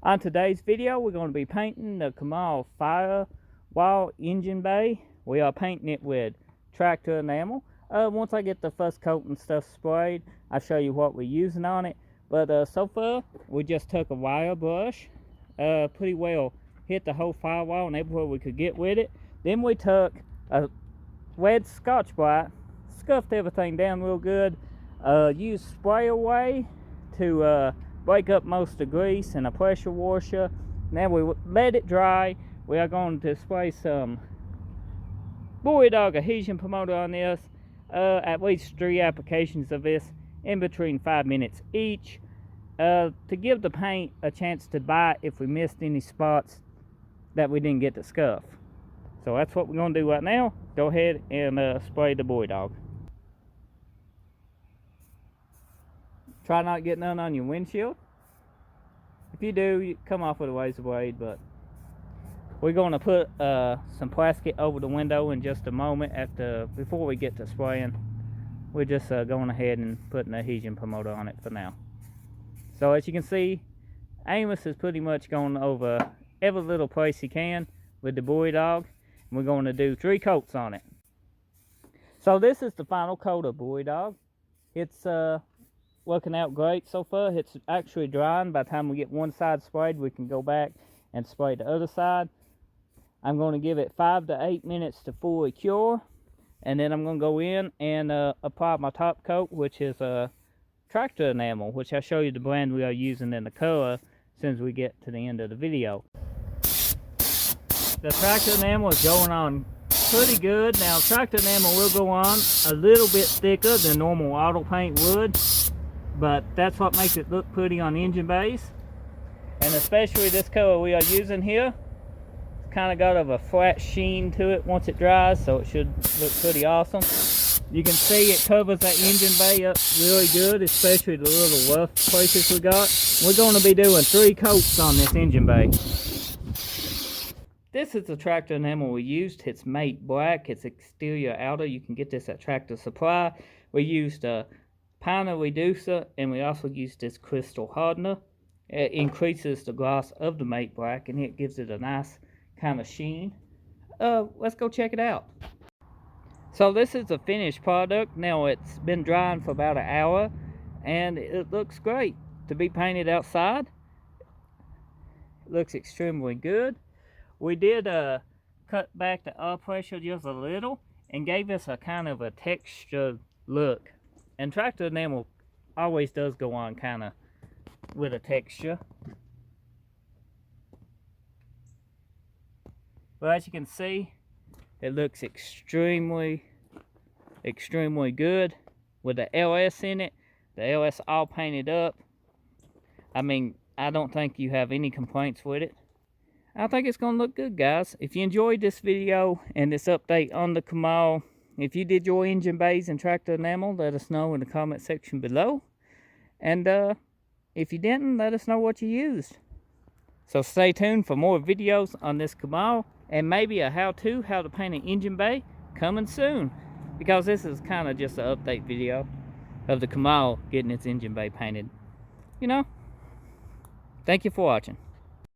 On today's video, we're going to be painting the Camaro firewall engine bay. We are painting it with tractor enamel. Once I get the first coat and stuff sprayed, I'll show you what we're using on it. But so far, we just took a wire brush, pretty well hit the whole firewall and everywhere we could get with it. Then we took a wet Scotch-Brite, scuffed everything down real good, used spray away to break up most of the grease and a pressure washer. Now we let it dry. We are going to spray some Bulldog Adhesion Promoter on this, at least 3 applications of this in between 5 minutes each, to give the paint a chance to bite if we missed any spots that we didn't get to scuff. So that's what we're going to do right now. Go ahead and spray the Bulldog. Try not to get none on your windshield. If you do, you come off with a razor blade, but we're going to put some plastic over the window in just a moment before we get to spraying. We're just going ahead and putting an adhesion promoter on it for now. So as you can see, Amos is pretty much going over every little place he can with the Bulldog. And we're going to do 3 coats on it. So this is the final coat of Bulldog. It's working out great so far. It's actually drying. By the time we get one side sprayed, we can go back and spray the other side. I'm going to give it 5 to 8 minutes to fully cure, and then I'm going to go in and apply my top coat, which is tractor enamel, which I'll show you the brand we are using in the color as soon as we get to the end of the video. The tractor enamel is going on pretty good. Now tractor enamel will go on a little bit thicker than normal auto paint would, but that's what makes it look pretty on engine bays. And especially this color we are using here, it's kind of got a flat sheen to it once it dries, so it should look pretty awesome. You can see it covers that engine bay up really good, especially the little rough places we got. We're going to be doing 3 coats on this engine bay. This is the tractor enamel we used. It's matte black. It's exterior outer. You can get this at Tractor Supply. We used a Pine reducer, and we also used this crystal hardener. It increases the gloss of the matte black, and it gives it a nice kind of sheen. Let's go check it out. So this is the finished product. Now it's been drying for about an hour, and it looks great to be painted outside. It looks extremely good. We did cut back the oil pressure just a little and gave us a kind of a textured look. And tractor enamel always does go on kind of with a texture. But as you can see, it looks extremely good with the LS in it. The LS all painted up. I mean, I don't think you have any complaints with it. I think it's going to look good, guys. If you enjoyed this video and this update on the Camaro, if you did your engine bays and tractor enamel, let us know in the comment section below. And if you didn't, let us know what you used. So stay tuned for more videos on this Camaro, and maybe a how to paint an engine bay coming soon. Because this is kind of just an update video of the Camaro getting its engine bay painted. You know? Thank you for watching.